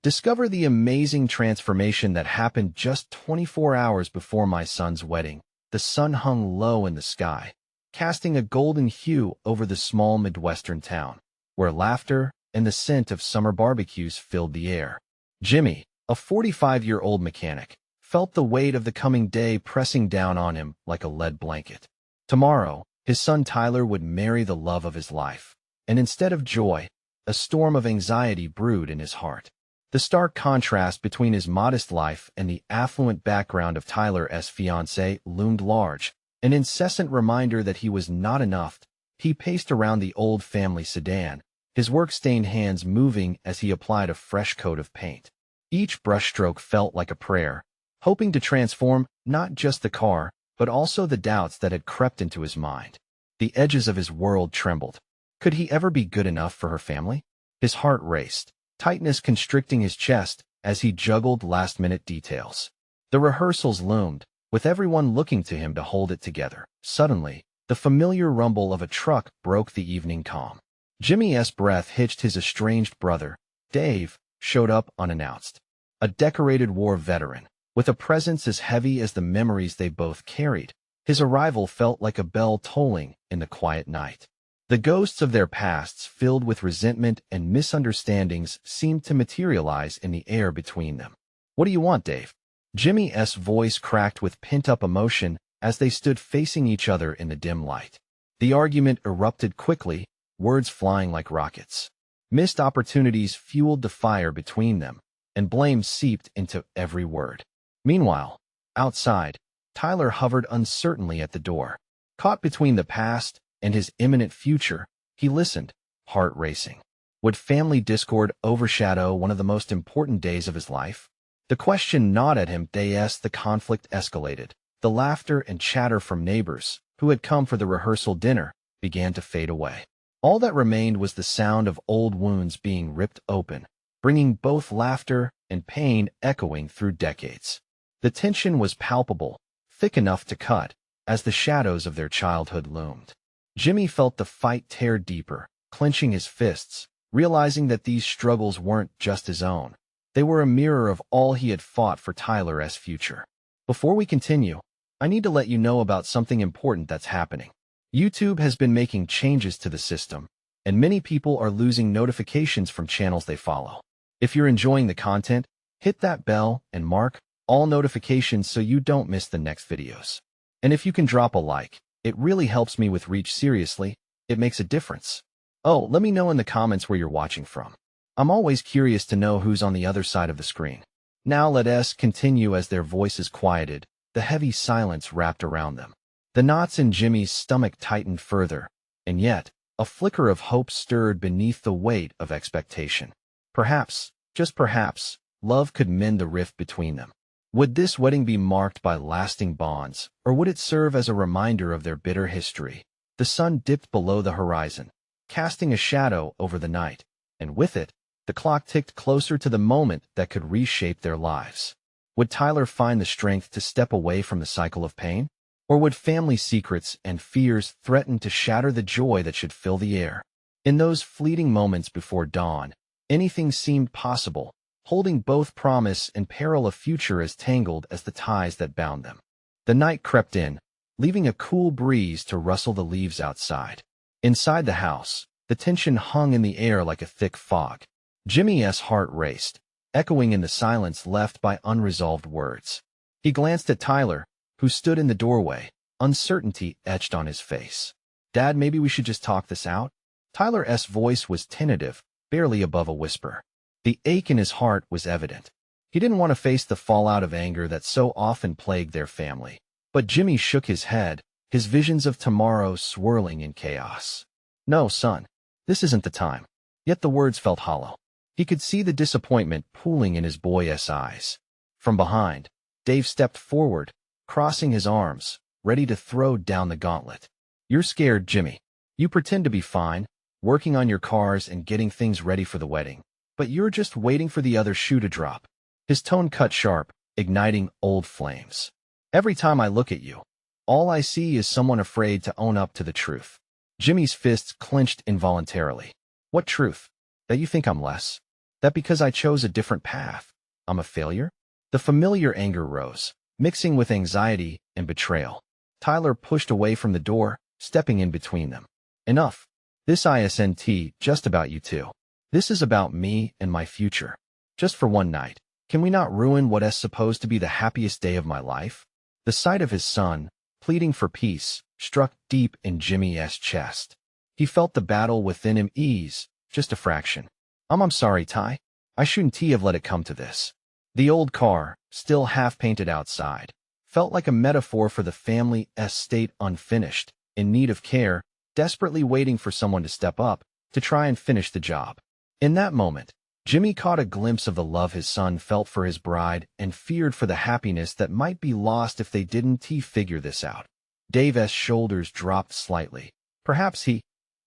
Discover the amazing transformation that happened just 24 hours before my son's wedding. The sun hung low in the sky, casting a golden hue over the small Midwestern town, where laughter and the scent of summer barbecues filled the air. Jimmy, a 45-year-old mechanic, felt the weight of the coming day pressing down on him like a lead blanket. Tomorrow, his son Tyler would marry the love of his life, and instead of joy, a storm of anxiety brewed in his heart. The stark contrast between his modest life and the affluent background of Tyler's fiancée loomed large, an incessant reminder that he was not enough. He paced around the old family sedan, his work-stained hands moving as he applied a fresh coat of paint. Each brushstroke felt like a prayer, hoping to transform not just the car, but also the doubts that had crept into his mind. The edges of his world trembled. Could he ever be good enough for her family? His heart raced, tightness constricting his chest as he juggled last-minute details. The rehearsals loomed, with everyone looking to him to hold it together. Suddenly, the familiar rumble of a truck broke the evening calm. Jimmy's breath hitched. His estranged brother, Dave, showed up unannounced. A decorated war veteran, with a presence as heavy as the memories they both carried. His arrival felt like a bell tolling in the quiet night. The ghosts of their pasts, filled with resentment and misunderstandings, seemed to materialize in the air between them. "What do you want, Dave?" Jimmy's voice cracked with pent-up emotion as they stood facing each other in the dim light. The argument erupted quickly, words flying like rockets. Missed opportunities fueled the fire between them, and blame seeped into every word. Meanwhile, outside, Tyler hovered uncertainly at the door. Caught between the past and his imminent future, he listened, heart racing. Would family discord overshadow one of the most important days of his life? The question gnawed at him. The conflict escalated. The laughter and chatter from neighbors, who had come for the rehearsal dinner, began to fade away. All that remained was the sound of old wounds being ripped open, bringing both laughter and pain echoing through decades. The tension was palpable, thick enough to cut, as the shadows of their childhood loomed. Jimmy felt the fight tear deeper, clenching his fists, realizing that these struggles weren't just his own. They were a mirror of all he had fought for Tyler's future. Before we continue, I need to let you know about something important that's happening. YouTube has been making changes to the system, and many people are losing notifications from channels they follow. If you're enjoying the content, hit that bell and mark all notifications so you don't miss the next videos. And if you can drop a like, it really helps me with reach. Seriously, it makes a difference. Oh, let me know in the comments where you're watching from. I'm always curious to know who's on the other side of the screen. Now let us continue. As their voices quieted, the heavy silence wrapped around them. The knots in Jimmy's stomach tightened further, and yet, a flicker of hope stirred beneath the weight of expectation. Perhaps, just perhaps, love could mend the rift between them. Would this wedding be marked by lasting bonds, or would it serve as a reminder of their bitter history? The sun dipped below the horizon, casting a shadow over the night, and with it, the clock ticked closer to the moment that could reshape their lives. Would Tyler find the strength to step away from the cycle of pain? Or would family secrets and fears threaten to shatter the joy that should fill the air? In those fleeting moments before dawn, anything seemed possible, holding both promise and peril, a future as tangled as the ties that bound them. The night crept in, leaving a cool breeze to rustle the leaves outside. Inside the house, the tension hung in the air like a thick fog. Jimmy's heart raced, echoing in the silence left by unresolved words. He glanced at Tyler, who stood in the doorway, uncertainty etched on his face. "Dad, maybe we should just talk this out?" Tyler's voice was tentative, barely above a whisper. The ache in his heart was evident. He didn't want to face the fallout of anger that so often plagued their family. But Jimmy shook his head, his visions of tomorrow swirling in chaos. "No, son, this isn't the time." Yet the words felt hollow. He could see the disappointment pooling in his boy's eyes. From behind, Dave stepped forward, crossing his arms, ready to throw down the gauntlet. "You're scared, Jimmy. You pretend to be fine, working on your cars and getting things ready for the wedding. But you're just waiting for the other shoe to drop." His tone cut sharp, igniting old flames. "Every time I look at you, all I see is someone afraid to own up to the truth." Jimmy's fists clenched involuntarily. "What truth? That you think I'm less? That because I chose a different path, I'm a failure? The familiar anger rose, mixing with anxiety and betrayal. Tyler pushed away from the door, stepping in between them. Enough. This isn't just about you two. This is about me and my future. Just for one night, can we not ruin what is supposed to be the happiest day of my life? The sight of his son, pleading for peace, struck deep in Jimmy's chest. He felt the battle within him ease, just a fraction. I'm sorry, Ty. I shouldn't have let it come to this. The old car, still half-painted outside, felt like a metaphor for the family's estate unfinished, in need of care, desperately waiting for someone to step up, to try and finish the job. In that moment, Jimmy caught a glimpse of the love his son felt for his bride and feared for the happiness that might be lost if they didn't figure this out. Dave's shoulders dropped slightly. Perhaps he,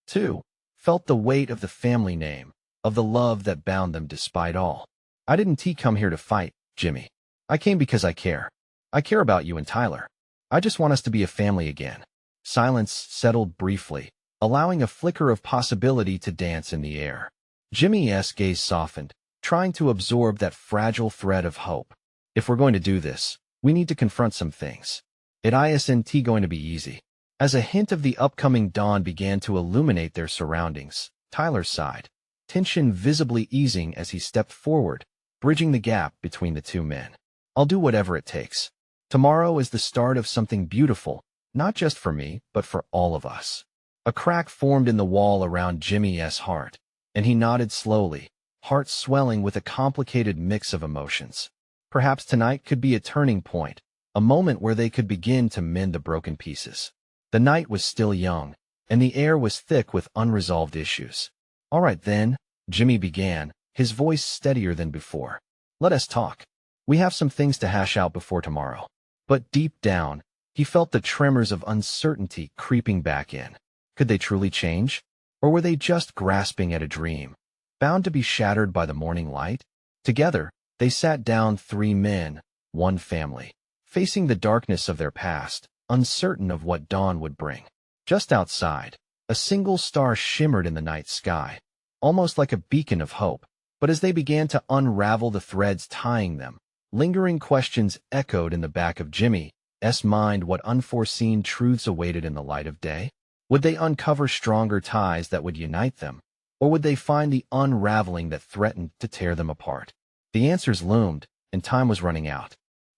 too, felt the weight of the family name, of the love that bound them despite all. I didn't come here to fight, Jimmy. I came because I care. I care about you and Tyler. I just want us to be a family again. Silence settled briefly, allowing a flicker of possibility to dance in the air. Jimmy's gaze softened, trying to absorb that fragile thread of hope. If we're going to do this, we need to confront some things. It isn't going to be easy. As a hint of the upcoming dawn began to illuminate their surroundings, Tyler sighed, tension visibly easing as he stepped forward, bridging the gap between the two men. I'll do whatever it takes. Tomorrow is the start of something beautiful, not just for me, but for all of us. A crack formed in the wall around Jimmy's heart, and he nodded slowly, heart swelling with a complicated mix of emotions. Perhaps tonight could be a turning point, a moment where they could begin to mend the broken pieces. The night was still young, and the air was thick with unresolved issues. All right then, Jimmy began, his voice steadier than before. Let us talk. We have some things to hash out before tomorrow. But deep down, he felt the tremors of uncertainty creeping back in. Could they truly change? Or were they just grasping at a dream, bound to be shattered by the morning light? Together, they sat down, 3 men, 1 family, facing the darkness of their past, uncertain of what dawn would bring. Just outside, a single star shimmered in the night sky, almost like a beacon of hope. But as they began to unravel the threads tying them, lingering questions echoed in the back of Jimmy's mind. What unforeseen truths awaited in the light of day? Would they uncover stronger ties that would unite them? Or would they find the unraveling that threatened to tear them apart? The answers loomed, and time was running out.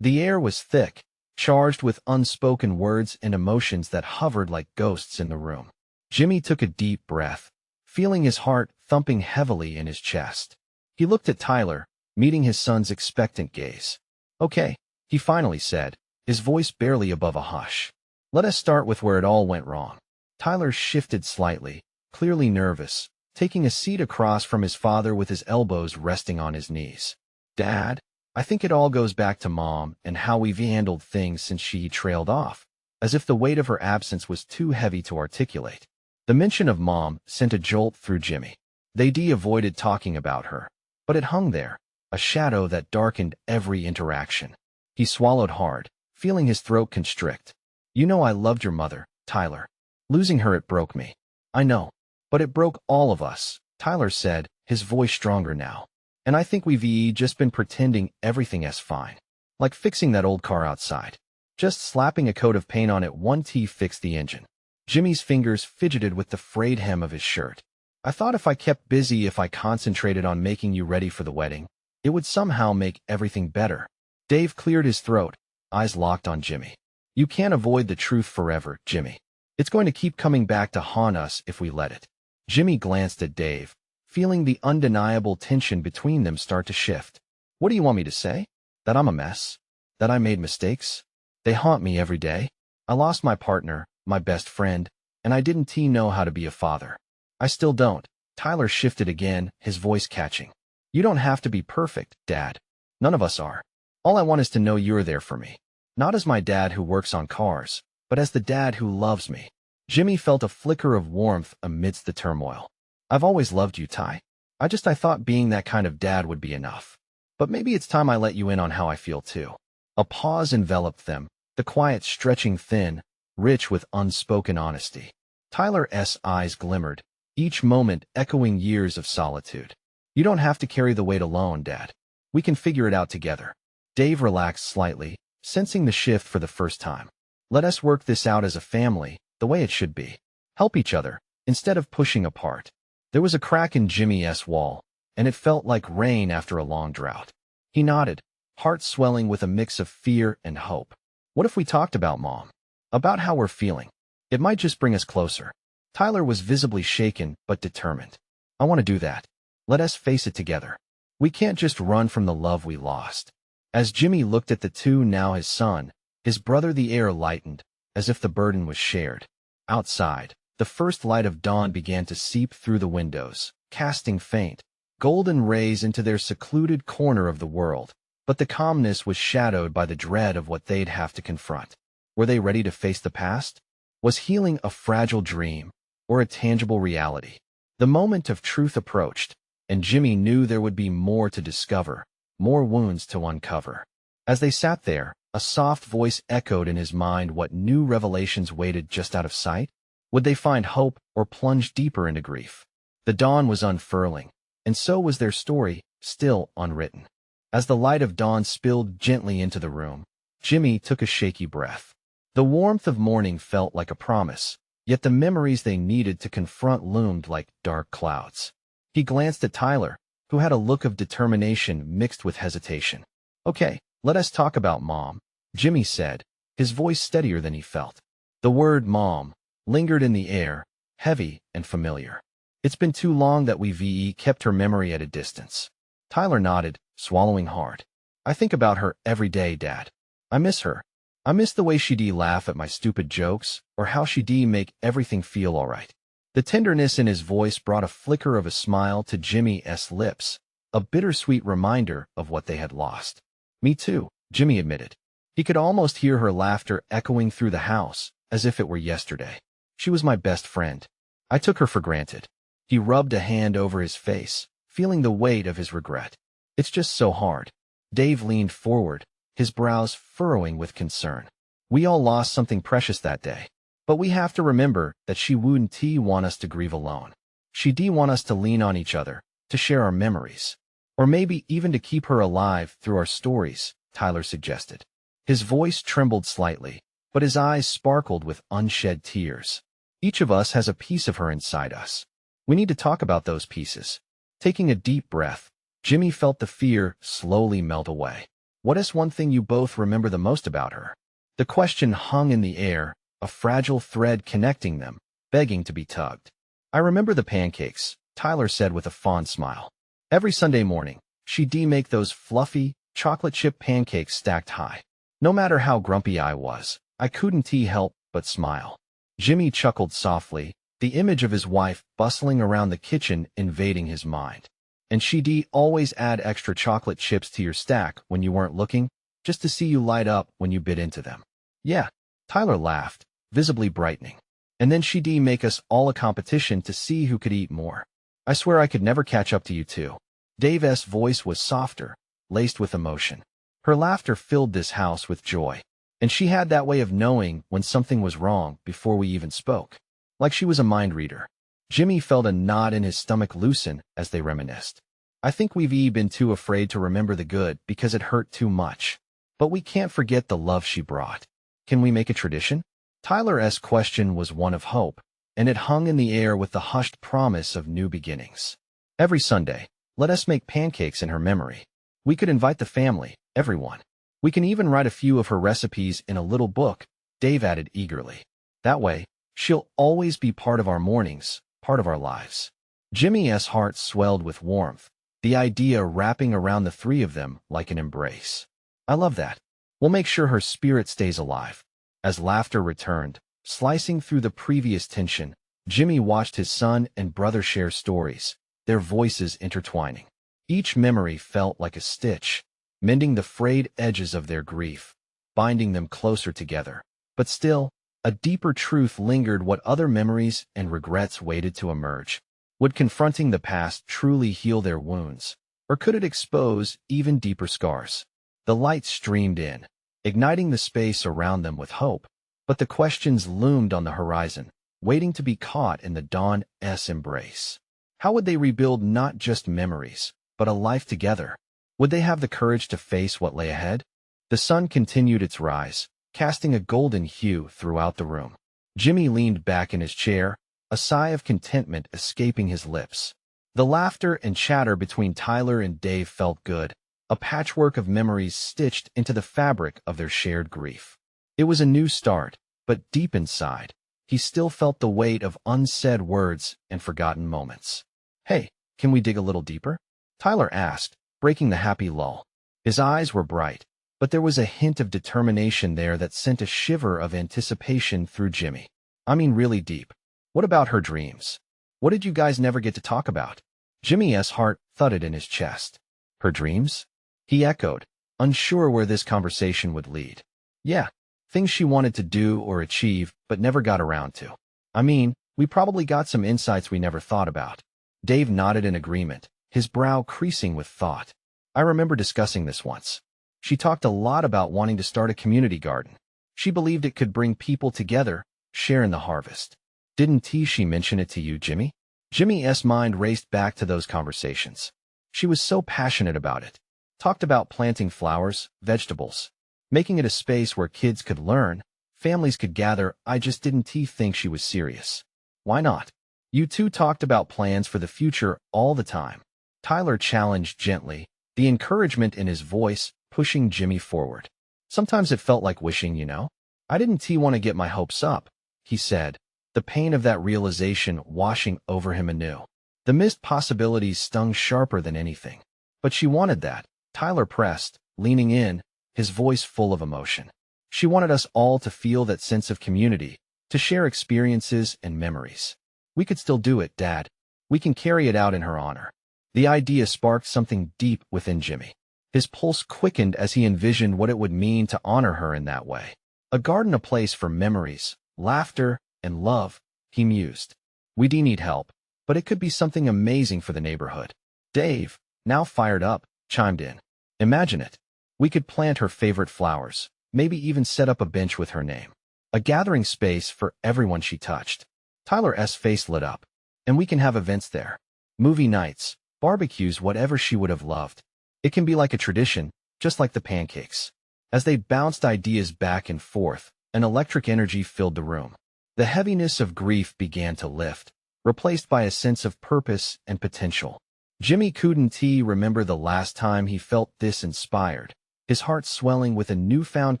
The air was thick, charged with unspoken words and emotions that hovered like ghosts in the room. Jimmy took a deep breath, feeling his heart thumping heavily in his chest. He looked at Tyler, meeting his son's expectant gaze. Okay, he finally said, his voice barely above a hush. Let us start with where it all went wrong. Tyler shifted slightly, clearly nervous, taking a seat across from his father with his elbows resting on his knees. Dad, I think it all goes back to Mom and how we've handled things since she trailed off, as if the weight of her absence was too heavy to articulate. The mention of Mom sent a jolt through Jimmy. They avoided talking about her, but it hung there, a shadow that darkened every interaction. He swallowed hard, feeling his throat constrict. You know I loved your mother, Tyler. Losing her, it broke me. I know. But it broke all of us, Tyler said, his voice stronger now. And I think we've just been pretending everything is fine. Like fixing that old car outside. Just slapping a coat of paint on it, one T fixed the engine. Jimmy's fingers fidgeted with the frayed hem of his shirt. I thought if I kept busy, if I concentrated on making you ready for the wedding, it would somehow make everything better. Dave cleared his throat, eyes locked on Jimmy. You can't avoid the truth forever, Jimmy. It's going to keep coming back to haunt us if we let it. Jimmy glanced at Dave, feeling the undeniable tension between them start to shift. What do you want me to say? That I'm a mess? That I made mistakes? They haunt me every day. I lost my partner, my best friend, and I didn't know how to be a father. I still don't. Tyler shifted again, his voice catching. You don't have to be perfect, Dad. None of us are. All I want is to know you're there for me. Not as my dad who works on cars, but as the dad who loves me. Jimmy felt a flicker of warmth amidst the turmoil. I've always loved you, Ty. I thought being that kind of dad would be enough. But maybe it's time I let you in on how I feel too. A pause enveloped them, the quiet stretching thin, rich with unspoken honesty. Tyler's eyes glimmered, each moment echoing years of solitude. You don't have to carry the weight alone, Dad. We can figure it out together. Dave relaxed slightly, sensing the shift for the first time. Let us work this out as a family, the way it should be. Help each other, instead of pushing apart. There was a crack in Jimmy's wall, and it felt like rain after a long drought. He nodded, heart swelling with a mix of fear and hope. What if we talked about Mom? About how we're feeling? It might just bring us closer. Tyler was visibly shaken but determined. I want to do that. Let us face it together. We can't just run from the love we lost. As Jimmy looked at the two, now his son, his brother, the air lightened, as if the burden was shared. Outside, the first light of dawn began to seep through the windows, casting faint, golden rays into their secluded corner of the world. But the calmness was shadowed by the dread of what they'd have to confront. Were they ready to face the past? Was healing a fragile dream, or a tangible reality? The moment of truth approached, and Jimmy knew there would be more to discover, more wounds to uncover. As they sat there, a soft voice echoed in his mind what new revelations waited just out of sight. Would they find hope or plunge deeper into grief? The dawn was unfurling, and so was their story, still unwritten. As the light of dawn spilled gently into the room, Jimmy took a shaky breath. The warmth of morning felt like a promise, yet the memories they needed to confront loomed like dark clouds. He glanced at Tyler, who had a look of determination mixed with hesitation. Okay, let us talk about Mom, Jimmy said, his voice steadier than he felt. The word Mom lingered in the air, heavy and familiar. It's been too long that we've kept her memory at a distance. Tyler nodded, swallowing hard. I think about her every day, Dad. I miss her. I miss the way she'd laugh at my stupid jokes, or how she'd make everything feel all right. The tenderness in his voice brought a flicker of a smile to Jimmy's lips, a bittersweet reminder of what they had lost. Me too, Jimmy admitted. He could almost hear her laughter echoing through the house, as if it were yesterday. She was my best friend. I took her for granted. He rubbed a hand over his face, feeling the weight of his regret. It's just so hard. Dave leaned forward, his brows furrowing with concern. We all lost something precious that day. But we have to remember that she wouldn't want us to grieve alone. She'd want us to lean on each other, to share our memories. Or maybe even to keep her alive through our stories, Tyler suggested. His voice trembled slightly, but his eyes sparkled with unshed tears. Each of us has a piece of her inside us. We need to talk about those pieces. Taking a deep breath, Jimmy felt the fear slowly melt away. What is one thing you both remember the most about her? The question hung in the air, a fragile thread connecting them, begging to be tugged. I remember the pancakes, Tyler said with a fond smile. Every Sunday morning, she'd make those fluffy, chocolate chip pancakes stacked high. No matter how grumpy I was, I couldn't help but smile. Jimmy chuckled softly, the image of his wife bustling around the kitchen invading his mind. And she'd always add extra chocolate chips to your stack when you weren't looking, just to see you light up when you bit into them. Yeah, Tyler laughed, visibly brightening. And then she'd make us all a competition to see who could eat more. I swear I could never catch up to you two. Dave's voice was softer, laced with emotion. Her laughter filled this house with joy. And she had that way of knowing when something was wrong before we even spoke. Like she was a mind reader. Jimmy felt a knot in his stomach loosen as they reminisced. I think we've been too afraid to remember the good because it hurt too much. But we can't forget the love she brought. Can we make a tradition? Tyler's question was one of hope, and it hung in the air with the hushed promise of new beginnings. Every Sunday, let us make pancakes in her memory. We could invite the family, everyone. We can even write a few of her recipes in a little book, Dave added eagerly. That way, she'll always be part of our mornings, part of our lives. Jimmy's heart swelled with warmth, the idea wrapping around the three of them like an embrace. I love that. We'll make sure her spirit stays alive. As laughter returned, slicing through the previous tension, Jimmy watched his son and brother share stories, their voices intertwining. Each memory felt like a stitch, mending the frayed edges of their grief, binding them closer together. But still, a deeper truth lingered. What other memories and regrets waited to emerge? Would confronting the past truly heal their wounds, or could it expose even deeper scars? The light streamed in, igniting the space around them with hope, but the questions loomed on the horizon, waiting to be caught in the dawn's embrace. How would they rebuild not just memories, but a life together? Would they have the courage to face what lay ahead? The sun continued its rise, casting a golden hue throughout the room. Jimmy leaned back in his chair, a sigh of contentment escaping his lips. The laughter and chatter between Tyler and Dave felt good, a patchwork of memories stitched into the fabric of their shared grief. It was a new start, but deep inside, he still felt the weight of unsaid words and forgotten moments. "Hey, can we dig a little deeper?" Tyler asked, breaking the happy lull. His eyes were bright, but there was a hint of determination there that sent a shiver of anticipation through Jimmy. "I mean really deep. What about her dreams? What did you guys never get to talk about?" Jimmy's heart thudded in his chest. "Her dreams?" he echoed, unsure where this conversation would lead. "Yeah, things she wanted to do or achieve, but never got around to. I mean, we probably got some insights we never thought about." Dave nodded in agreement, his brow creasing with thought. "I remember discussing this once. She talked a lot about wanting to start a community garden. She believed it could bring people together, share in the harvest. Didn't she mention it to you, Jimmy?" Jimmy's mind raced back to those conversations. She was so passionate about it. Talked about planting flowers, vegetables, making it a space where kids could learn, families could gather. I just didn't think she was serious. "Why not? You two talked about plans for the future all the time." Tyler challenged gently, the encouragement in his voice pushing Jimmy forward. "Sometimes it felt like wishing, you know. I didn't want to get my hopes up," he said, the pain of that realization washing over him anew. The missed possibilities stung sharper than anything. "But she wanted that," Tyler pressed, leaning in, his voice full of emotion. "She wanted us all to feel that sense of community, to share experiences and memories. We could still do it, Dad. We can carry it out in her honor." The idea sparked something deep within Jimmy. His pulse quickened as he envisioned what it would mean to honor her in that way. A garden, a place for memories, laughter, and love, he mused. "We do need help, but it could be something amazing for the neighborhood." Dave, now fired up, chimed in. "Imagine it. We could plant her favorite flowers, maybe even set up a bench with her name. A gathering space for everyone she touched." Tyler's face lit up. "And we can have events there. Movie nights, barbecues, whatever she would have loved. It can be like a tradition, just like the pancakes." As they bounced ideas back and forth, an electric energy filled the room. The heaviness of grief began to lift, replaced by a sense of purpose and potential. Jimmy couldn't remember the last time he felt this inspired, his heart swelling with a newfound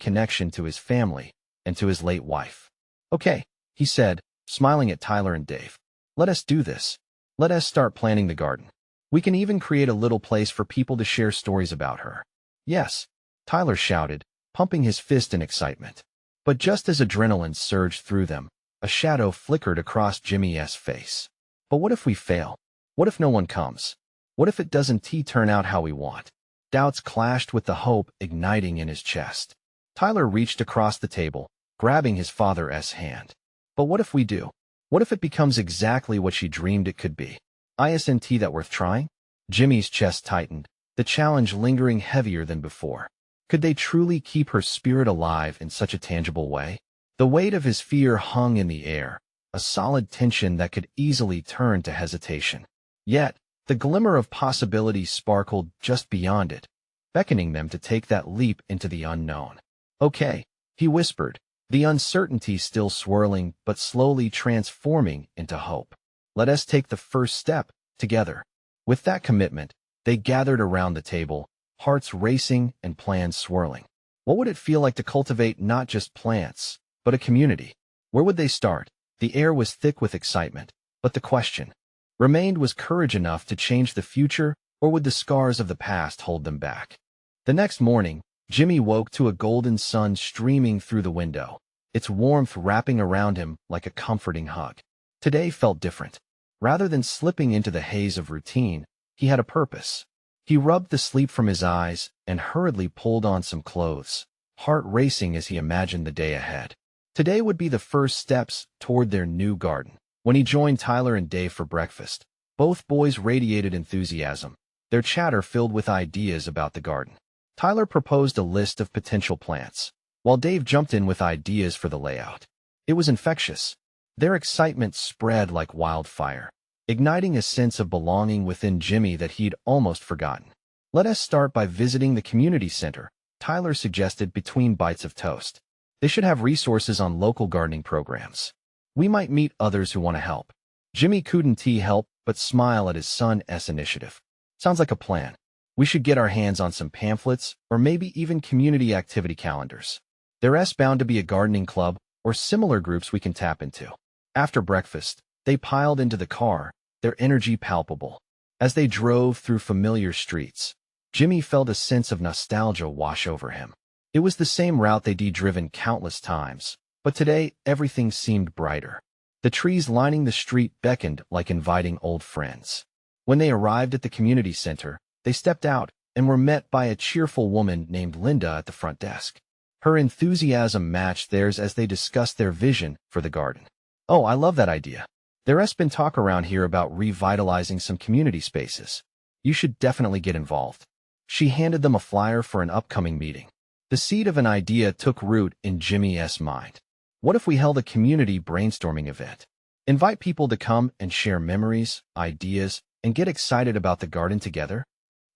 connection to his family and to his late wife. "Okay," he said, smiling at Tyler and Dave. "Let us do this. Let us start planning the garden. We can even create a little place for people to share stories about her." "Yes," Tyler shouted, pumping his fist in excitement. But just as adrenaline surged through them, a shadow flickered across Jimmy's face. "But what if we fail? What if no one comes? What if it doesn't turn out how we want?" Doubts clashed with the hope igniting in his chest. Tyler reached across the table, grabbing his father's hand. "But what if we do? What if it becomes exactly what she dreamed it could be? Isn't that worth trying?" Jimmy's chest tightened, the challenge lingering heavier than before. Could they truly keep her spirit alive in such a tangible way? The weight of his fear hung in the air, a solid tension that could easily turn to hesitation. Yet, the glimmer of possibility sparkled just beyond it, beckoning them to take that leap into the unknown. "Okay," he whispered, the uncertainty still swirling but slowly transforming into hope. "Let us take the first step, together." With that commitment, they gathered around the table, hearts racing and plans swirling. What would it feel like to cultivate not just plants, but a community? Where would they start? The air was thick with excitement, but the question remained, was courage enough to change the future, or would the scars of the past hold them back? The next morning, Jimmy woke to a golden sun streaming through the window, its warmth wrapping around him like a comforting hug. Today felt different. Rather than slipping into the haze of routine, he had a purpose. He rubbed the sleep from his eyes and hurriedly pulled on some clothes, heart racing as he imagined the day ahead. Today would be the first steps toward their new garden. When he joined Tyler and Dave for breakfast, both boys radiated enthusiasm, their chatter filled with ideas about the garden. Tyler proposed a list of potential plants, while Dave jumped in with ideas for the layout. It was infectious. Their excitement spread like wildfire, igniting a sense of belonging within Jimmy that he'd almost forgotten. Let us start by visiting the community center, Tyler suggested between bites of toast. They should have resources on local gardening programs. We might meet others who want to help. Jimmy couldn't help but smile at his son's initiative. Sounds like a plan. We should get our hands on some pamphlets or maybe even community activity calendars. There's bound to be a gardening club or similar groups we can tap into. After breakfast, they piled into the car, their energy palpable. As they drove through familiar streets, Jimmy felt a sense of nostalgia wash over him. It was the same route they'd driven countless times, but today everything seemed brighter. The trees lining the street beckoned like inviting old friends. When they arrived at the community center, they stepped out and were met by a cheerful woman named Linda at the front desk. Her enthusiasm matched theirs as they discussed their vision for the garden. "Oh, I love that idea. There's been talk around here about revitalizing some community spaces. You should definitely get involved." She handed them a flyer for an upcoming meeting. The seed of an idea took root in Jimmy's mind. What if we held a community brainstorming event? Invite people to come and share memories, ideas, and get excited about the garden together?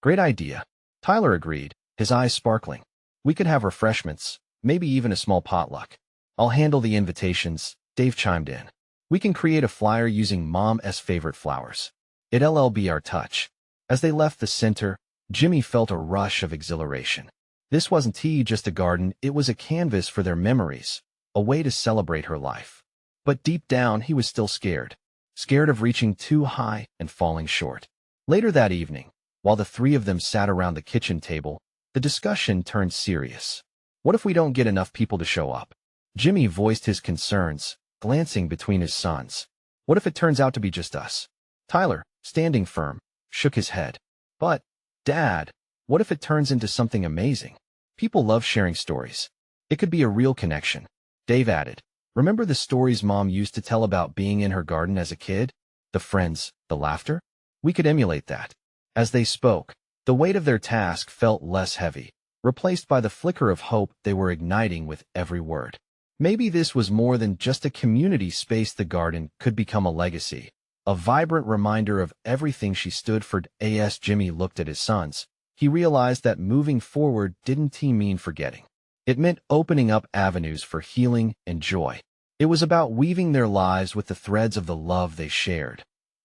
Great idea. Tyler agreed, his eyes sparkling. We could have refreshments, maybe even a small potluck. I'll handle the invitations, Dave chimed in. We can create a flyer using Mom's favorite flowers. It'll be our touch. As they left the center, Jimmy felt a rush of exhilaration. This wasn't just a garden, it was a canvas for their memories, a way to celebrate her life. But deep down, he was still scared. Scared of reaching too high and falling short. Later that evening, while the three of them sat around the kitchen table, the discussion turned serious. What if we don't get enough people to show up? Jimmy voiced his concerns, glancing between his sons. What if it turns out to be just us? Tyler, standing firm, shook his head. But, Dad, what if it turns into something amazing? People love sharing stories. It could be a real connection. Dave added. Remember the stories Mom used to tell about being in her garden as a kid? The friends, the laughter? We could emulate that. As they spoke, the weight of their task felt less heavy, replaced by the flicker of hope they were igniting with every word. Maybe this was more than just a community space. The garden could become a legacy, a vibrant reminder of everything she stood for. As Jimmy looked at his sons, he realized that moving forward didn't mean forgetting. It meant opening up avenues for healing and joy. It was about weaving their lives with the threads of the love they shared.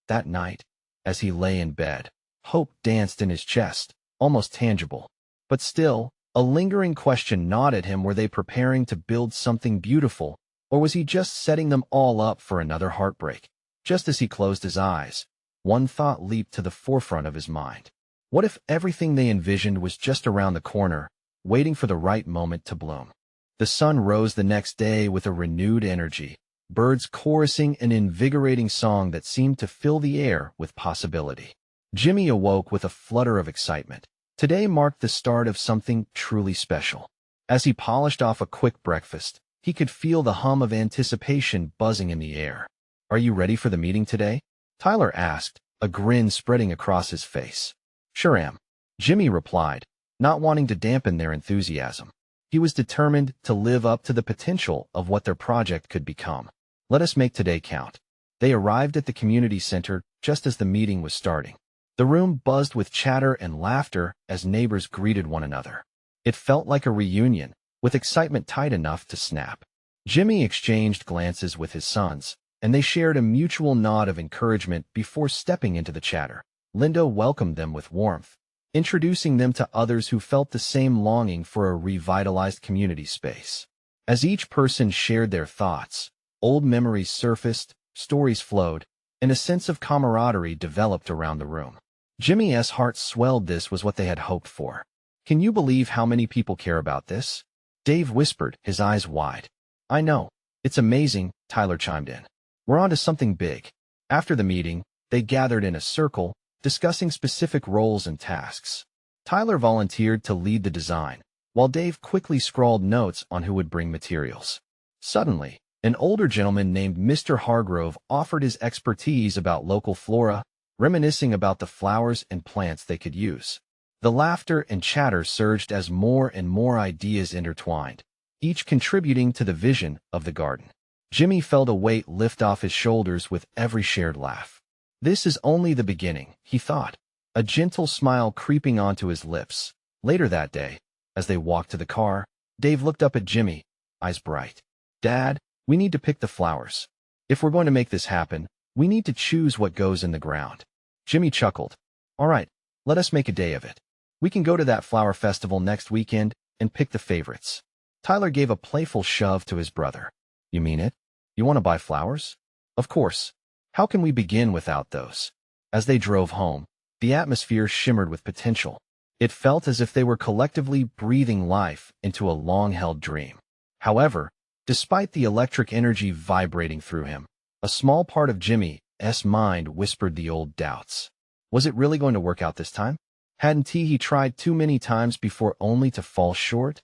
That night, as he lay in bed, hope danced in his chest, almost tangible. But still, a lingering question gnawed at him. Were they preparing to build something beautiful, or was he just setting them all up for another heartbreak? Just as he closed his eyes, one thought leaped to the forefront of his mind. What if everything they envisioned was just around the corner, waiting for the right moment to bloom? The sun rose the next day with a renewed energy, birds chorusing an invigorating song that seemed to fill the air with possibility. Jimmy awoke with a flutter of excitement. Today marked the start of something truly special. As he polished off a quick breakfast, he could feel the hum of anticipation buzzing in the air. "Are you ready for the meeting today?" Tyler asked, a grin spreading across his face. "Sure am," Jimmy replied, not wanting to dampen their enthusiasm. He was determined to live up to the potential of what their project could become. Let us make today count. They arrived at the community center just as the meeting was starting. The room buzzed with chatter and laughter as neighbors greeted one another. It felt like a reunion, with excitement tight enough to snap. Jimmy exchanged glances with his sons, and they shared a mutual nod of encouragement before stepping into the chatter. Linda welcomed them with warmth, introducing them to others who felt the same longing for a revitalized community space. As each person shared their thoughts, old memories surfaced, stories flowed, and a sense of camaraderie developed around the room. Jimmy's heart swelled. This was what they had hoped for. "Can you believe how many people care about this?" Dave whispered, his eyes wide. "I know. It's amazing," Tyler chimed in. "We're on to something big." After the meeting, they gathered in a circle, discussing specific roles and tasks. Tyler volunteered to lead the design, while Dave quickly scrawled notes on who would bring materials. Suddenly, an older gentleman named Mr. Hargrove offered his expertise about local flora, reminiscing about the flowers and plants they could use. The laughter and chatter surged as more and more ideas intertwined, each contributing to the vision of the garden. Jimmy felt a weight lift off his shoulders with every shared laugh. This is only the beginning, he thought, a gentle smile creeping onto his lips. Later that day, as they walked to the car, Dave looked up at Jimmy, eyes bright. "Dad, we need to pick the flowers. If we're going to make this happen, we need to choose what goes in the ground." Jimmy chuckled. "All right, let us make a day of it. We can go to that flower festival next weekend and pick the favorites." Tyler gave a playful shove to his brother. "You mean it? You want to buy flowers?" "Of course. How can we begin without those?" As they drove home, the atmosphere shimmered with potential. It felt as if they were collectively breathing life into a long-held dream. However, despite the electric energy vibrating through him, a small part of Jimmy's mind whispered the old doubts. Was it really going to work out this time? Hadn't he tried too many times before only to fall short?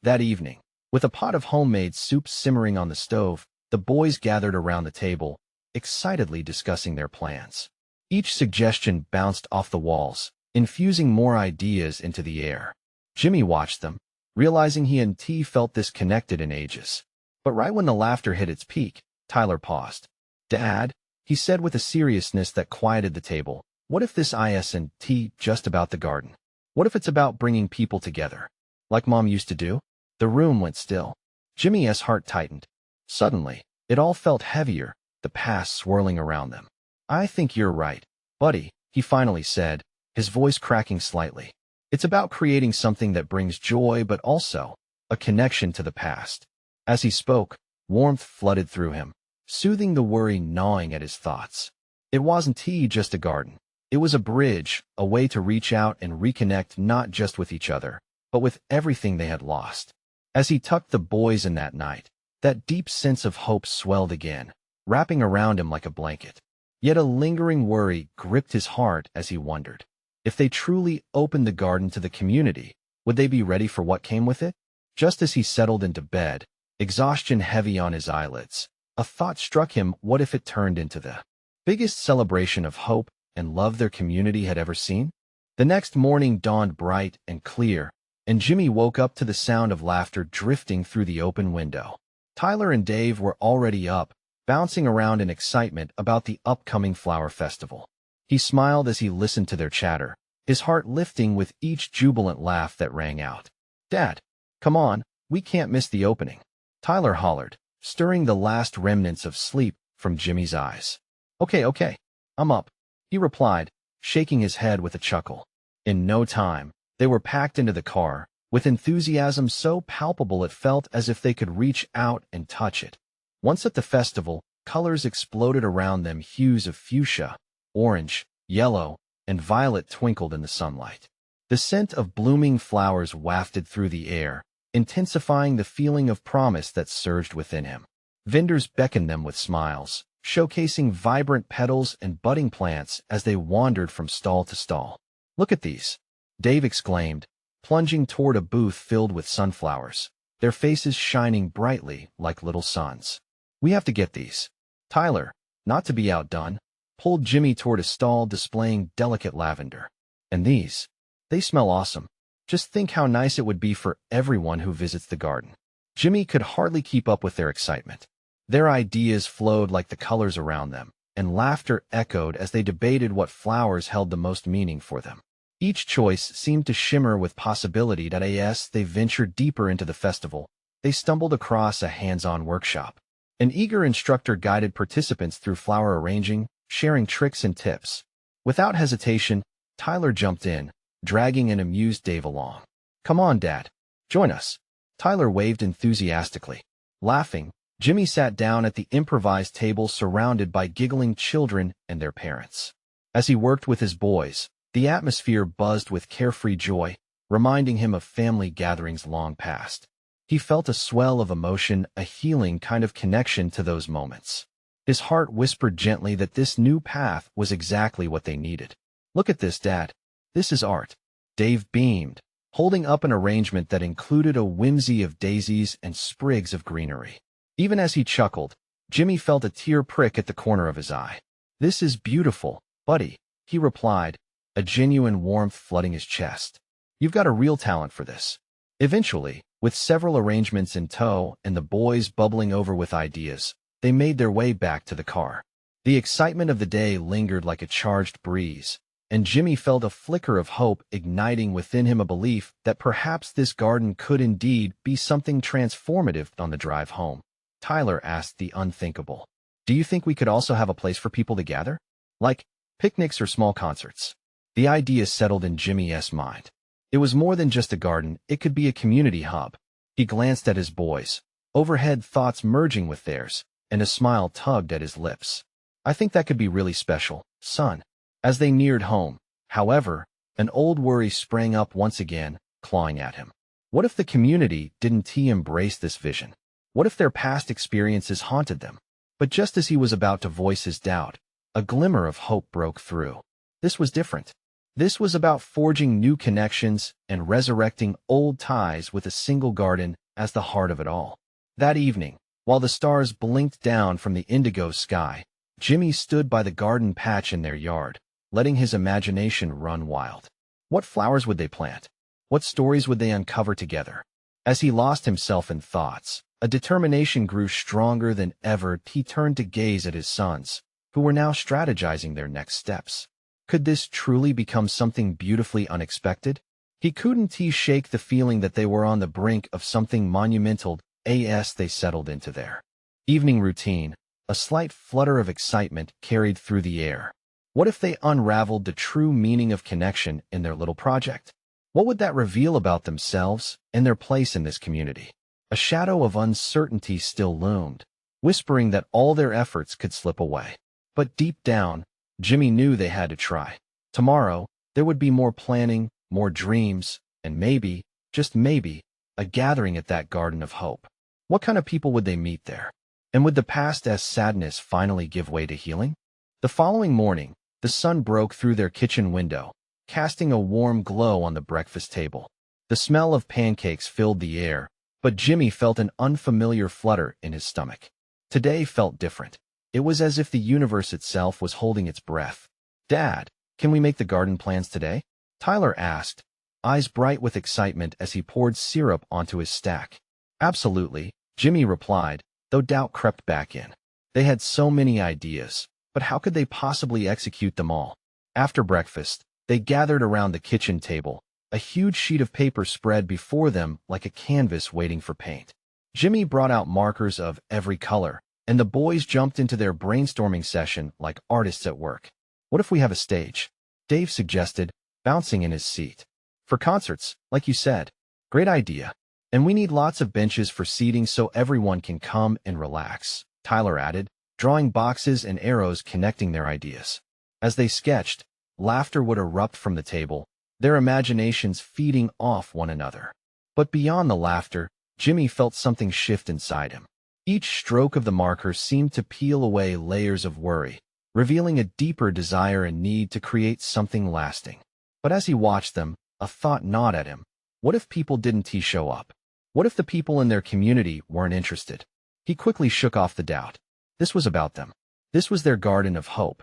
That evening, with a pot of homemade soup simmering on the stove, the boys gathered around the table, excitedly discussing their plans. Each suggestion bounced off the walls, infusing more ideas into the air. Jimmy watched them, realizing he and T felt disconnected in ages. But right when the laughter hit its peak, Tyler paused. "Dad," he said with a seriousness that quieted the table, "what if this isn't just about the garden? What if it's about bringing people together? Like Mom used to do?" The room went still. Jimmy's heart tightened. Suddenly, it all felt heavier, the past swirling around them. "I think you're right, buddy," he finally said, his voice cracking slightly. "It's about creating something that brings joy but also a connection to the past." As he spoke, warmth flooded through him, soothing the worry gnawing at his thoughts. It wasn't just a garden. It was a bridge, a way to reach out and reconnect not just with each other, but with everything they had lost. As he tucked the boys in that night, that deep sense of hope swelled again, wrapping around him like a blanket. Yet a lingering worry gripped his heart as he wondered. If they truly opened the garden to the community, would they be ready for what came with it? Just as he settled into bed, exhaustion heavy on his eyelids, a thought struck him: what if it turned into the biggest celebration of hope and love their community had ever seen? The next morning dawned bright and clear, and Jimmy woke up to the sound of laughter drifting through the open window. Tyler and Dave were already up, bouncing around in excitement about the upcoming flower festival. He smiled as he listened to their chatter, his heart lifting with each jubilant laugh that rang out. "Dad, come on, we can't miss the opening," Tyler hollered, stirring the last remnants of sleep from Jimmy's eyes. Okay, I'm up," he replied, shaking his head with a chuckle. In no time, they were packed into the car, with enthusiasm so palpable it felt as if they could reach out and touch it. Once at the festival, colors exploded around them. Hues of fuchsia, orange, yellow, and violet twinkled in the sunlight. The scent of blooming flowers wafted through the air, intensifying the feeling of promise that surged within him. Vendors beckoned them with smiles, showcasing vibrant petals and budding plants as they wandered from stall to stall. "Look at these," Dave exclaimed, plunging toward a booth filled with sunflowers, their faces shining brightly like little suns. "We have to get these." Tyler, not to be outdone, pulled Jimmy toward a stall displaying delicate lavender. "And these? They smell awesome. Just think how nice it would be for everyone who visits the garden." Jimmy could hardly keep up with their excitement. Their ideas flowed like the colors around them, and laughter echoed as they debated what flowers held the most meaning for them. Each choice seemed to shimmer with possibility. As they ventured deeper into the festival, they stumbled across a hands-on workshop. An eager instructor guided participants through flower arranging, sharing tricks and tips. Without hesitation, Tyler jumped in, dragging an amused Dave along. "Come on, Dad. Join us." Tyler waved enthusiastically. Laughing, Jimmy sat down at the improvised table surrounded by giggling children and their parents. As he worked with his boys, the atmosphere buzzed with carefree joy, reminding him of family gatherings long past. He felt a swell of emotion, a healing kind of connection to those moments. His heart whispered gently that this new path was exactly what they needed. "Look at this, Dad. This is art." Dave beamed, holding up an arrangement that included a whimsy of daisies and sprigs of greenery. Even as he chuckled, Jimmy felt a tear prick at the corner of his eye. "This is beautiful, buddy," he replied, a genuine warmth flooding his chest. "You've got a real talent for this." Eventually, with several arrangements in tow and the boys bubbling over with ideas, they made their way back to the car. The excitement of the day lingered like a charged breeze, and Jimmy felt a flicker of hope igniting within him, a belief that perhaps this garden could indeed be something transformative. On the drive home, Tyler asked the unthinkable. Do you think we could also have a place for people to gather? Like picnics or small concerts? The idea settled in Jimmy's mind. It was more than just a garden, it could be a community hub. He glanced at his boys, overhead thoughts merging with theirs, and a smile tugged at his lips. I think that could be really special, son. As they neared home, however, an old worry sprang up once again, clawing at him. What if the community didn't embrace this vision? What if their past experiences haunted them? But just as he was about to voice his doubt, a glimmer of hope broke through. This was different. This was about forging new connections and resurrecting old ties with a single garden as the heart of it all. That evening, while the stars blinked down from the indigo sky, Jimmy stood by the garden patch in their yard, letting his imagination run wild. What flowers would they plant? What stories would they uncover together? As he lost himself in thoughts, a determination grew stronger than ever. He turned to gaze at his sons, who were now strategizing their next steps. Could this truly become something beautifully unexpected? He couldn't shake the feeling that they were on the brink of something monumental. As they settled into their evening routine, a slight flutter of excitement carried through the air. What if they unraveled the true meaning of connection in their little project? What would that reveal about themselves and their place in this community? A shadow of uncertainty still loomed, whispering that all their efforts could slip away. But deep down, Jimmy knew they had to try. Tomorrow, there would be more planning, more dreams, and maybe, just maybe, a gathering at that garden of hope. What kind of people would they meet there? And would the past's sadness finally give way to healing? The following morning, the sun broke through their kitchen window, casting a warm glow on the breakfast table. The smell of pancakes filled the air, but Jimmy felt an unfamiliar flutter in his stomach. Today felt different. It was as if the universe itself was holding its breath. Dad, can we make the garden plans today? Tyler asked, eyes bright with excitement as he poured syrup onto his stack. Absolutely, Jimmy replied, though doubt crept back in. They had so many ideas, but how could they possibly execute them all? After breakfast, they gathered around the kitchen table, a huge sheet of paper spread before them like a canvas waiting for paint. Jimmy brought out markers of every color, and the boys jumped into their brainstorming session like artists at work. What if we have a stage? Dave suggested, bouncing in his seat. For concerts, like you said. Great idea. And we need lots of benches for seating so everyone can come and relax, Tyler added, drawing boxes and arrows connecting their ideas. As they sketched, laughter would erupt from the table, their imaginations feeding off one another. But beyond the laughter, Jimmy felt something shift inside him. Each stroke of the marker seemed to peel away layers of worry, revealing a deeper desire and need to create something lasting. But as he watched them, a thought gnawed at him. What if people didn't show up? What if the people in their community weren't interested? He quickly shook off the doubt. This was about them. This was their garden of hope.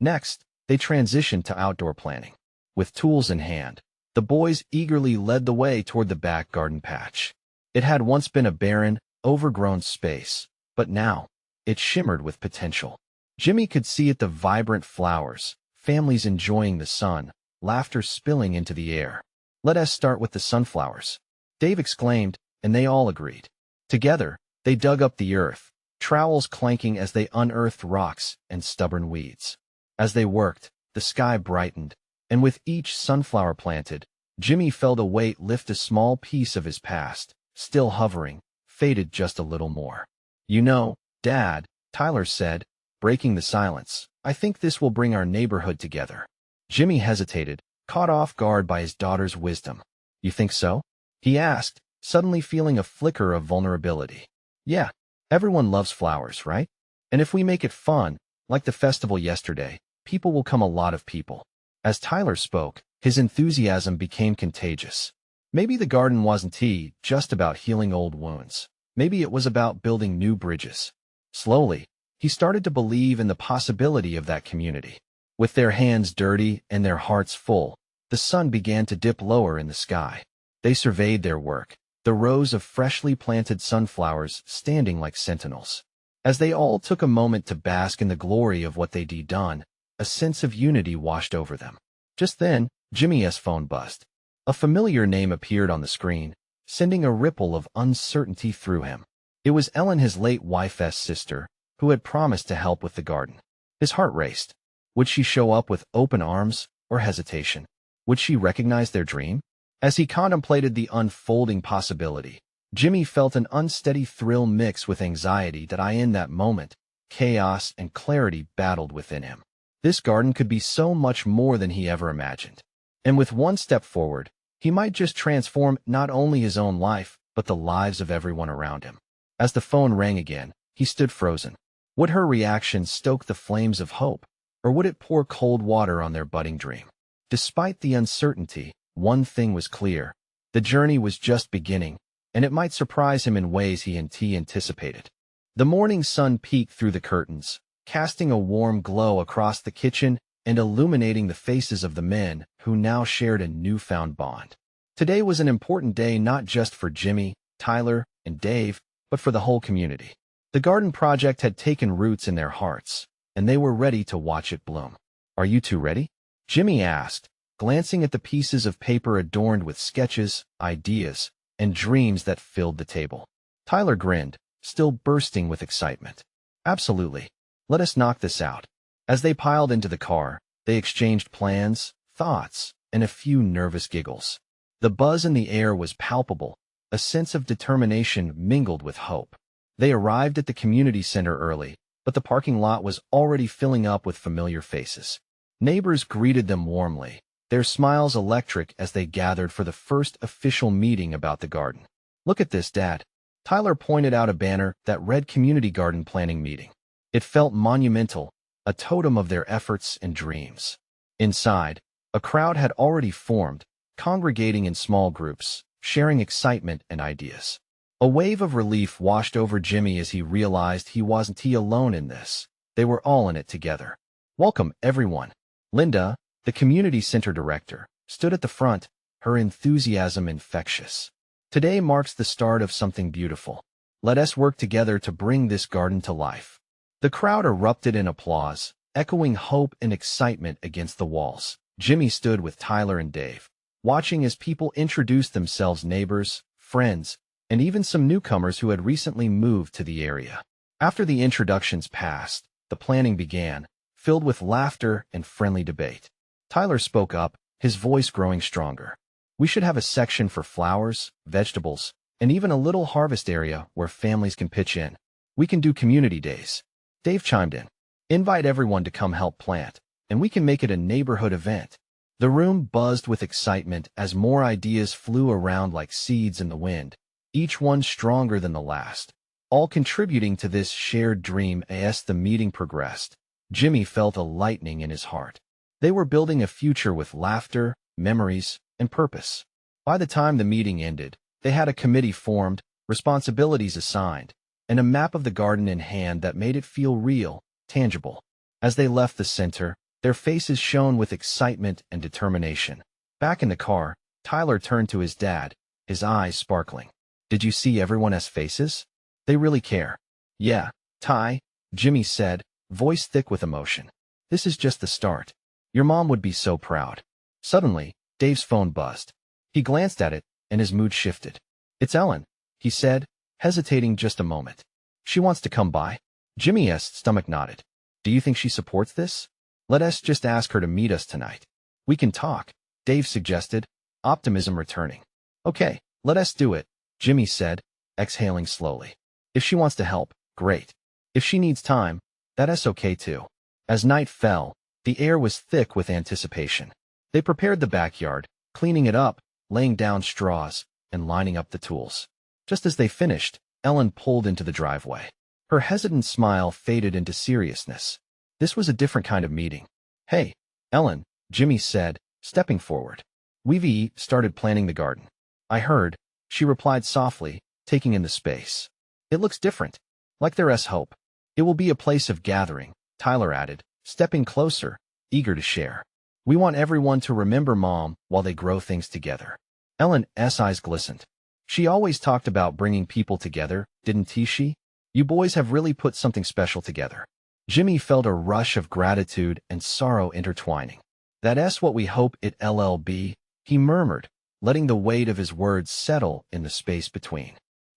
Next, they transitioned to outdoor planning. With tools in hand, the boys eagerly led the way toward the back garden patch. It had once been a barren, overgrown space, but now, it shimmered with potential. Jimmy could see it, the vibrant flowers, families enjoying the sun, laughter spilling into the air. Let us start with the sunflowers, Dave exclaimed, and they all agreed. Together, they dug up the earth, trowels clanking as they unearthed rocks and stubborn weeds. As they worked, the sky brightened, and with each sunflower planted, Jimmy felt a weight lift. A small piece of his past, still hovering, faded just a little more. You know, Dad, Tyler said, breaking the silence, I think this will bring our neighborhood together. Jimmy hesitated, caught off guard by his daughter's wisdom. You think so? He asked, suddenly feeling a flicker of vulnerability. Yeah, everyone loves flowers, right? And if we make it fun, like the festival yesterday, people will come. A lot of people. As Tyler spoke, his enthusiasm became contagious. Maybe the garden wasn't just about healing old wounds. Maybe it was about building new bridges. Slowly, he started to believe in the possibility of that community. With their hands dirty and their hearts full, the sun began to dip lower in the sky. They surveyed their work, the rows of freshly planted sunflowers standing like sentinels. As they all took a moment to bask in the glory of what they'd done, a sense of unity washed over them. Just then, Jimmy's phone buzzed. A familiar name appeared on the screen, sending a ripple of uncertainty through him. It was Ellen, his late wife's sister, who had promised to help with the garden. His heart raced. Would she show up with open arms or hesitation? Would she recognize their dream? As he contemplated the unfolding possibility, Jimmy felt an unsteady thrill mixed with anxiety that in that moment, chaos and clarity battled within him. This garden could be so much more than he ever imagined. And with one step forward, he might just transform not only his own life, but the lives of everyone around him. As the phone rang again, he stood frozen. Would her reaction stoke the flames of hope, or would it pour cold water on their budding dream? Despite the uncertainty, one thing was clear. The journey was just beginning, and it might surprise him in ways he anticipated. The morning sun peeked through the curtains, casting a warm glow across the kitchen and illuminating the faces of the men who now shared a newfound bond. Today was an important day not just for Jimmy, Tyler, and Dave, but for the whole community. The garden project had taken roots in their hearts, and they were ready to watch it bloom. "Are you two ready?" Jimmy asked, glancing at the pieces of paper adorned with sketches, ideas, and dreams that filled the table. Tyler grinned, still bursting with excitement. "Absolutely. Let us knock this out." As they piled into the car, they exchanged plans, thoughts, and a few nervous giggles. The buzz in the air was palpable, a sense of determination mingled with hope. They arrived at the community center early, but the parking lot was already filling up with familiar faces. Neighbors greeted them warmly, their smiles electric as they gathered for the first official meeting about the garden. "Look at this, Dad." Tyler pointed out a banner that read Community Garden Planning Meeting. It felt monumental, a totem of their efforts and dreams. Inside, a crowd had already formed, congregating in small groups, sharing excitement and ideas. A wave of relief washed over Jimmy as he realized he wasn't alone in this. They were all in it together. "Welcome, everyone." Linda, the community center director, stood at the front, her enthusiasm infectious. "Today marks the start of something beautiful. Let us work together to bring this garden to life." The crowd erupted in applause, echoing hope and excitement against the walls. Jimmy stood with Tyler and Dave, watching as people introduced themselves, neighbors, friends, and even some newcomers who had recently moved to the area. After the introductions passed, the planning began, filled with laughter and friendly debate. Tyler spoke up, his voice growing stronger. "We should have a section for flowers, vegetables, and even a little harvest area where families can pitch in. We can do community days." Dave chimed in. "Invite everyone to come help plant, and we can make it a neighborhood event." The room buzzed with excitement as more ideas flew around like seeds in the wind, each one stronger than the last, all contributing to this shared dream. As the meeting progressed, Jimmy felt a lightning in his heart. They were building a future with laughter, memories, and purpose. By the time the meeting ended, they had a committee formed, responsibilities assigned, and a map of the garden in hand that made it feel real, tangible. As they left the center, their faces shone with excitement and determination. Back in the car, Tyler turned to his dad, his eyes sparkling. "Did you see everyone's faces? They really care." "Yeah, Ty," Jimmy said, voice thick with emotion. "This is just the start. Your mom would be so proud." Suddenly, Dave's phone buzzed. He glanced at it, and his mood shifted. "It's Ellen," he said, hesitating just a moment. "She wants to come by." Jimmy's stomach nodded. "Do you think she supports this? Let us just ask her to meet us tonight. We can talk," Dave suggested, optimism returning. "Okay, let us do it," Jimmy said, exhaling slowly. "If she wants to help, great. If she needs time, that's okay too." As night fell, the air was thick with anticipation. They prepared the backyard, cleaning it up, laying down straws, and lining up the tools. Just as they finished, Ellen pulled into the driveway. Her hesitant smile faded into seriousness. This was a different kind of meeting. "Hey, Ellen," Jimmy said, stepping forward. "We've started planning the garden." "I heard," she replied softly, taking in the space. "It looks different. Like there's hope. It will be a place of gathering," Tyler added, stepping closer, eager to share. "We want everyone to remember Mom while they grow things together." Ellen's eyes glistened. She always talked about bringing people together, didn't she? You boys have really put something special together. Jimmy felt a rush of gratitude and sorrow intertwining. That's what we hope it'll be, he murmured, letting the weight of his words settle in the space between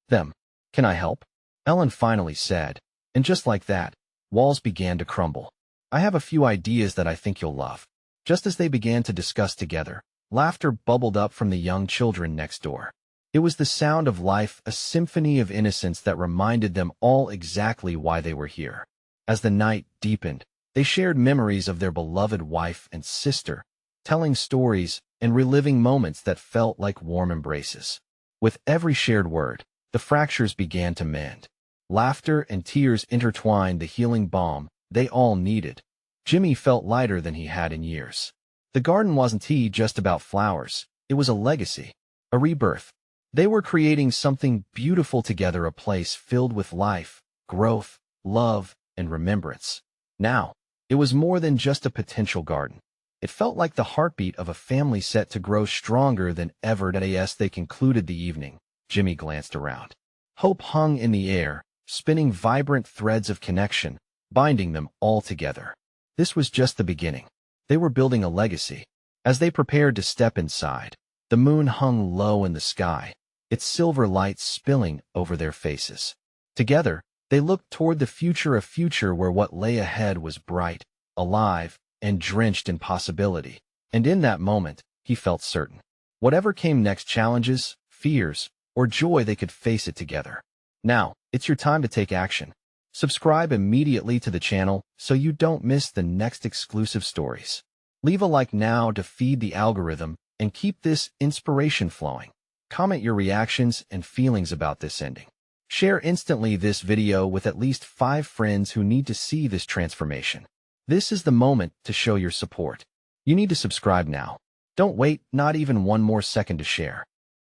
them. Can I help? Ellen finally said, and just like that, walls began to crumble. I have a few ideas that I think you'll love. Just as they began to discuss together, laughter bubbled up from the young children next door. It was the sound of life, a symphony of innocence that reminded them all exactly why they were here. As the night deepened, they shared memories of their beloved wife and sister, telling stories and reliving moments that felt like warm embraces. With every shared word, the fractures began to mend. Laughter and tears intertwined the healing balm they all needed. Jimmy felt lighter than he had in years. The garden wasn't just about flowers, it was a legacy, a rebirth. They were creating something beautiful together, a place filled with life, growth, love, and remembrance. Now, it was more than just a potential garden. It felt like the heartbeat of a family set to grow stronger than ever. As they concluded the evening, Jimmy glanced around. Hope hung in the air, spinning vibrant threads of connection, binding them all together. This was just the beginning. They were building a legacy. As they prepared to step inside, the moon hung low in the sky, its silver light spilling over their faces. Together, they looked toward the future, a future where what lay ahead was bright, alive, and drenched in possibility. And in that moment, he felt certain. Whatever came next, challenges, fears, or joy, they could face it together. Now, it's your time to take action. Subscribe immediately to the channel so you don't miss the next exclusive stories. Leave a like now to feed the algorithm and keep this inspiration flowing. Comment your reactions and feelings about this ending. Share instantly this video with at least 5 friends who need to see this transformation. This is the moment to show your support. You need to subscribe now. Don't wait, not even one more second to share.